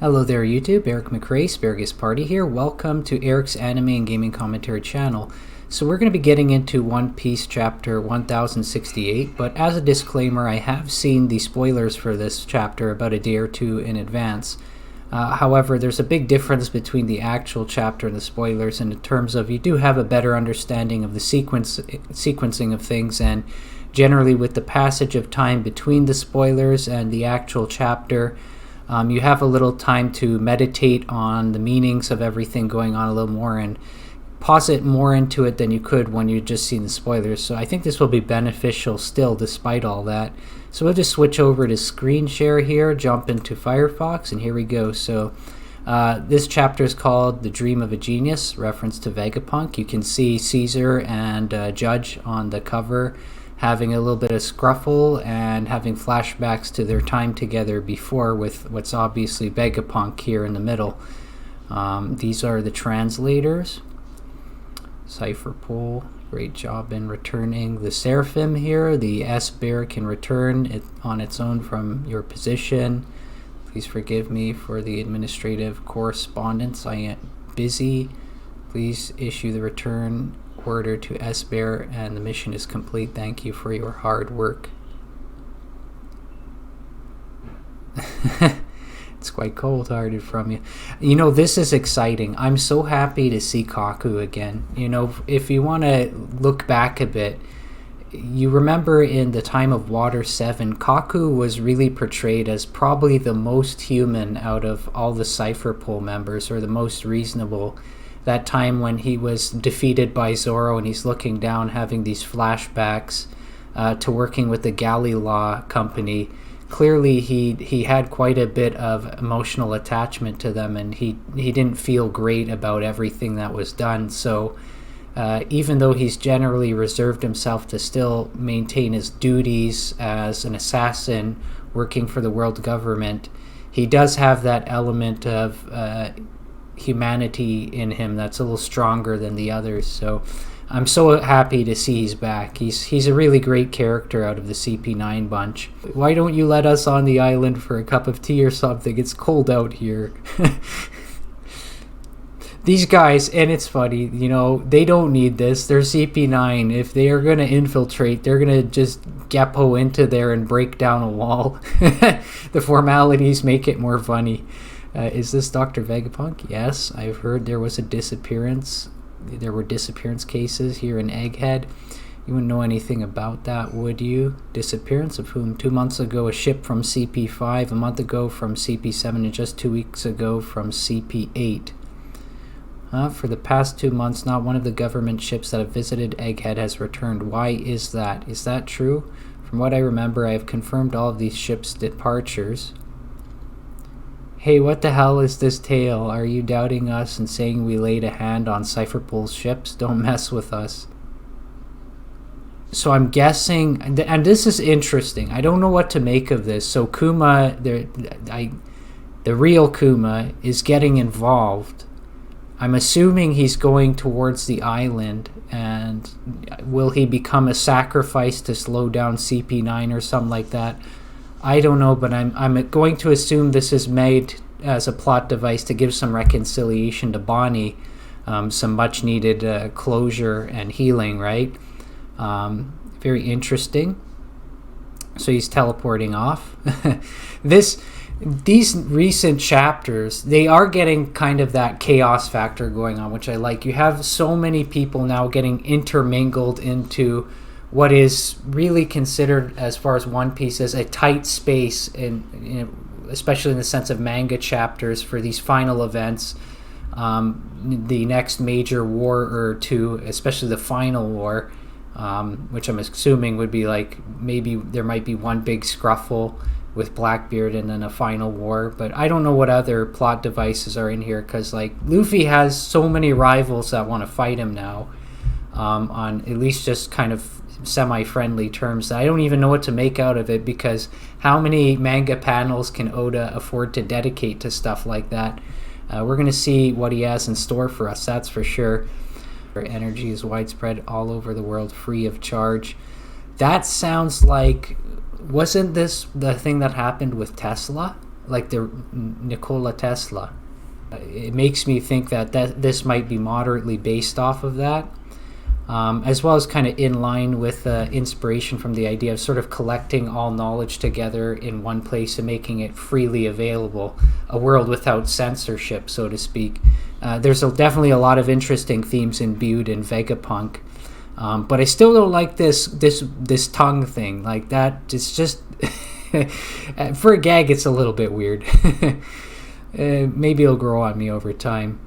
Hello there YouTube, Eric McRae, Asparagus Party here. Welcome to Eric's Anime and Gaming Commentary channel. So we're going to be getting into One Piece chapter 1068, but as a disclaimer, I have seen the spoilers for this chapter about a day or two in advance. However, there's a big difference between the actual chapter and the spoilers in terms of you do have a better understanding of the sequencing of things, and generally with the passage of time between the spoilers and the actual chapter, you have a little time to meditate on the meanings of everything going on a little more and posit more into it than you could when you just seen the spoilers. So I think this will be beneficial still despite all that. So we'll just switch over to screen share here, jump into Firefox, and here we go. So this chapter is called The Dream of a Genius, reference to Vegapunk. You can see Caesar and Judge on the cover having a little bit of scruffle and having flashbacks to their time together before, with what's obviously Vegapunk here in the middle. These are the translators. Cypherpole, great job in returning the Seraphim here. The S-Bear can return it on its own from your position. Please forgive me for the administrative correspondence. I am busy. Please issue the return order to S-Bear and the mission is complete. Thank you for your hard work. It's quite cold-hearted from you. You know, this is exciting. I'm so happy to see Kaku again. You know, if you want to look back a bit, you remember in the time of Water 7, Kaku was really portrayed as probably the most human out of all the Cypherpole members, or the most reasonable. That time when he was defeated by Zoro and he's looking down, having these flashbacks to working with the Galley Law Company. Clearly he had quite a bit of emotional attachment to them, and he didn't feel great about everything that was done. So even though he's generally reserved himself to still maintain his duties as an assassin working for the world government, he does have that element of humanity in him that's a little stronger than the others. So I'm so happy to see he's back. He's a really great character out of the CP9 bunch. Why don't you let us on the island for a cup of tea or something? It's cold out here. These guys, and it's funny, you know, they don't need this. They're CP9. If they are going to infiltrate, they're going to just Geppo into there and break down a wall. The formalities make it more funny. Is this Dr. Vegapunk? Yes, I've heard there was a disappearance. There were disappearance cases here in Egghead. You wouldn't know anything about that, would you? Disappearance of whom? 2 months ago, a ship from CP5, a month ago from CP7, and just 2 weeks ago from CP8. For the past 2 months, not one of the government ships that have visited Egghead has returned. Why is that? Is that true? From what I remember, I have confirmed all of these ships' departures. Hey, what the hell is this tale? Are you doubting us and saying we laid a hand on Cypherpole's ships? Don't mess with us. So I'm guessing, and this is interesting, I don't know what to make of this. So Kuma, the real Kuma, is getting involved. I'm assuming he's going towards the island, and will he become a sacrifice to slow down CP9 or something like that? I don't know, but I'm going to assume this is made as a plot device to give some reconciliation to Bonnie, some much needed closure and healing, right? Very interesting. So he's teleporting off. These recent chapters, they are getting kind of that chaos factor going on, which I like. You have so many people now getting intermingled into what is really considered, as far as One Piece, as a tight space, especially in the sense of manga chapters for these final events, the next major war or two, especially the final war, which I'm assuming would be like, maybe there might be one big scruffle with Blackbeard and then a final war. But I don't know what other plot devices are in here, because like Luffy has so many rivals that want to fight him now, on at least just kind of semi-friendly terms. I don't even know what to make out of it, because how many manga panels can Oda afford to dedicate to stuff like that? We're going to see what he has in store for us, that's for sure. Energy is widespread all over the world, free of charge. That sounds like, wasn't this the thing that happened with Tesla? like the Nikola Tesla. It makes me think that this might be moderately based off of that, as well as kind of in line with inspiration from the idea of sort of collecting all knowledge together in one place and making it freely available, a world without censorship, so to speak. There's definitely a lot of interesting themes imbued in Vegapunk, but I still don't like this tongue thing. Like that, it's just for a gag, it's a little bit weird. Maybe it'll grow on me over time.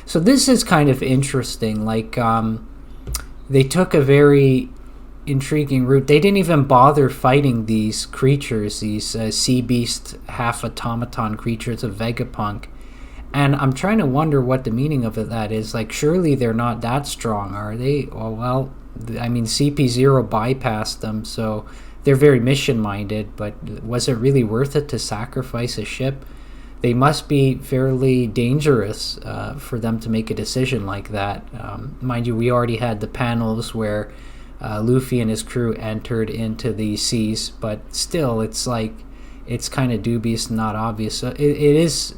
So this is kind of interesting. Like they took a very intriguing route. They didn't even bother fighting these creatures, these sea beast, half automaton creatures of Vegapunk. And I'm trying to wonder what the meaning of that is. Like, surely they're not that strong, are they? Oh, well, I mean, CP0 bypassed them, so they're very mission-minded, but was it really worth it to sacrifice a ship? They must be fairly dangerous for them to make a decision like that. Mind you, we already had the panels where Luffy and his crew entered into these seas, but still, it's like, it's kind of dubious and not obvious. So it is,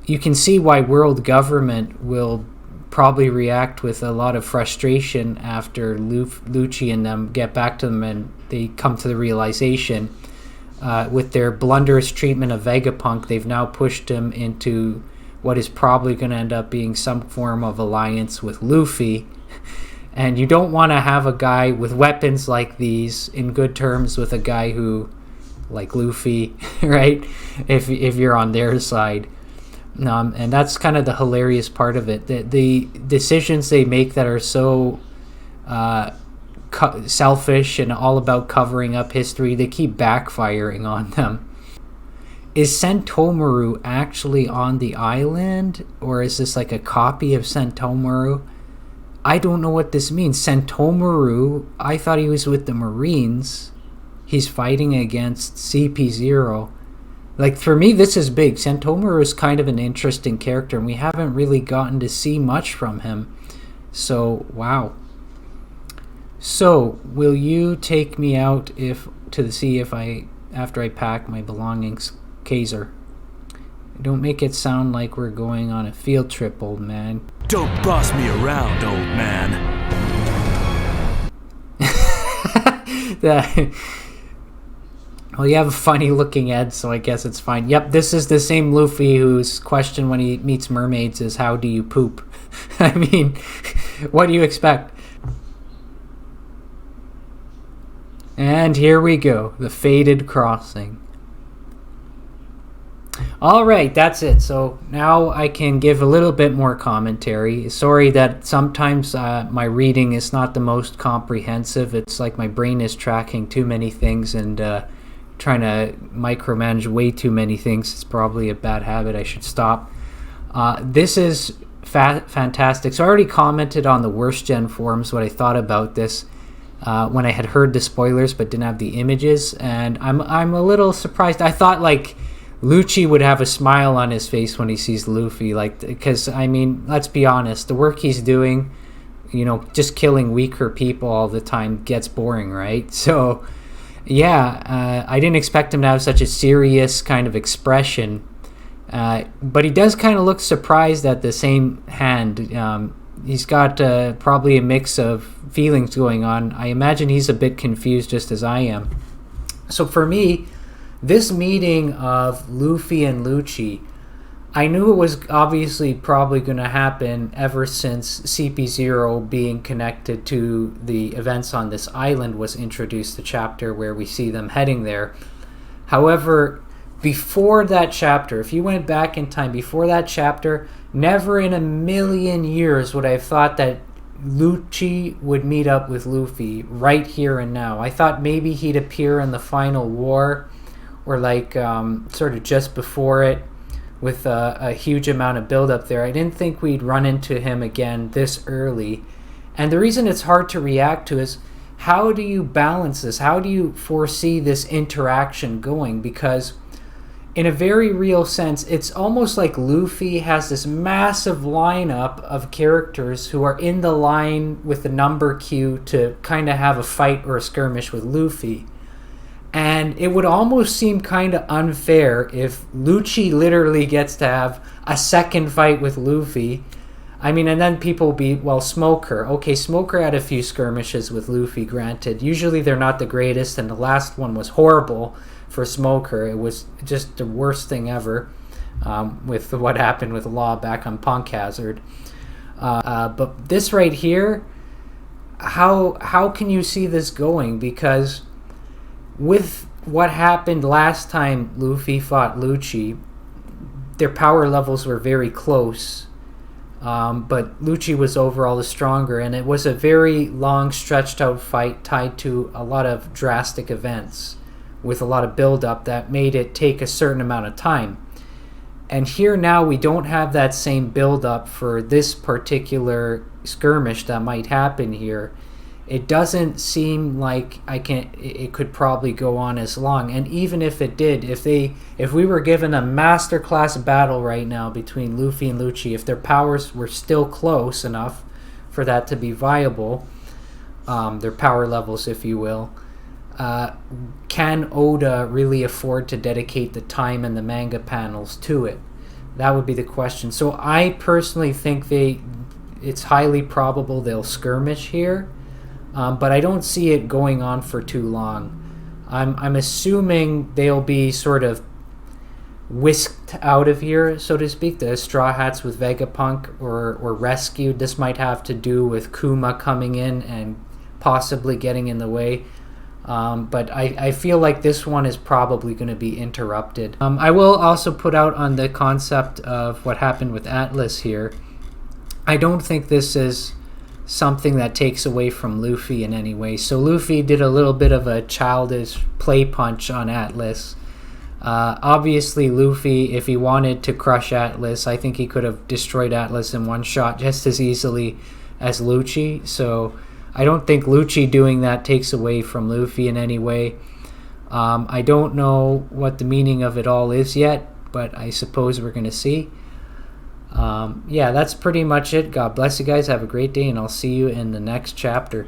you can see why world government will probably react with a lot of frustration after Lucci and them get back to them and they come to the realization with their blunderous treatment of Vegapunk, they've now pushed him into what is probably going to end up being some form of alliance with Luffy. And you don't want to have a guy with weapons like these in good terms with a guy who, like Luffy, right? If you're on their side. And that's kind of the hilarious part of it. The decisions they make that are so selfish and all about covering up history, they keep backfiring on them. Is Sentomaru actually on the island, or is this like a copy of Sentomaru? I don't know what this means. Sentomaru, I thought he was with the Marines. He's fighting against CP0. Like, for me, this is big. Sentomaru is kind of an interesting character, and we haven't really gotten to see much from him. So, wow. So, will you take me out to the sea after I pack my belongings, Kaiser? Don't make it sound like we're going on a field trip, old man. Don't boss me around, old man. Well, you have a funny looking head, so I guess it's fine. Yep, this is the same Luffy whose question when he meets mermaids is, how do you poop? I mean, what do you expect? And here we go, the fated crossing. Alright, that's it. So now I can give a little bit more commentary. Sorry that sometimes my reading is not the most comprehensive. It's like my brain is tracking too many things and trying to micromanage way too many things. It's probably a bad habit. I should stop. This is fantastic. So I already commented on the Worst Gen forums what I thought about this when I had heard the spoilers but didn't have the images, and I'm a little surprised. I thought like Lucci would have a smile on his face when he sees Luffy, like, because I mean, let's be honest, the work he's doing, you know, just killing weaker people all the time gets boring, right? So yeah, I didn't expect him to have such a serious kind of expression, but he does kind of look surprised at the same hand. He's got probably a mix of feelings going on. I imagine he's a bit confused just as I am. So for me, this meeting of Luffy and Lucci, I knew it was obviously probably going to happen ever since CP0 being connected to the events on this island was introduced, the chapter where we see them heading there. However, before that chapter, if you went back in time, before that chapter, never in a million years would I have thought that Lucci would meet up with Luffy right here and now. I thought maybe he'd appear in the final war, or like sort of just before it, with a huge amount of build-up there. I didn't think we'd run into him again this early. And the reason it's hard to react to is, how do you balance this? How do you foresee this interaction going? Because in a very real sense, it's almost like Luffy has this massive lineup of characters who are in the line with the number queue to kind of have a fight or a skirmish with Luffy. And it would almost seem kind of unfair if Lucci literally gets to have a second fight with Luffy. I mean, and then people will be, well, Smoker. Okay, Smoker had a few skirmishes with Luffy, granted. Usually they're not the greatest, and the last one was horrible for Smoker. It was just the worst thing ever, with what happened with Law back on Punk Hazard. But this right here, how can you see this going? Because with what happened last time Luffy fought Lucci, their power levels were very close. But Lucci was overall the stronger, and it was a very long, stretched out fight tied to a lot of drastic events with a lot of build-up that made it take a certain amount of time. And here now we don't have that same build-up for this particular skirmish that might happen here. It doesn't seem like it could probably go on as long. And even if it did, if we were given a masterclass battle right now between Luffy and Lucci, if their powers were still close enough for that to be viable, their power levels, if you will, can Oda really afford to dedicate the time and the manga panels to it? That would be the question. So I personally think it's highly probable they'll skirmish here. But I don't see it going on for too long. I'm assuming they'll be sort of whisked out of here, so to speak, the Straw Hats with Vegapunk, or rescued. This might have to do with Kuma coming in and possibly getting in the way. But I feel like this one is probably going to be interrupted. I will also put out on the concept of what happened with Atlas here. I don't think this is something that takes away from Luffy in any way. So Luffy did a little bit of a childish play punch on Atlas. Obviously Luffy, if he wanted to crush Atlas, I think he could have destroyed Atlas in one shot just as easily as Lucci. So I don't think Lucci doing that takes away from Luffy in any way. I don't know what the meaning of it all is yet, but I suppose we're going to see. Yeah, that's pretty much it. God bless you guys. Have a great day, and I'll see you in the next chapter.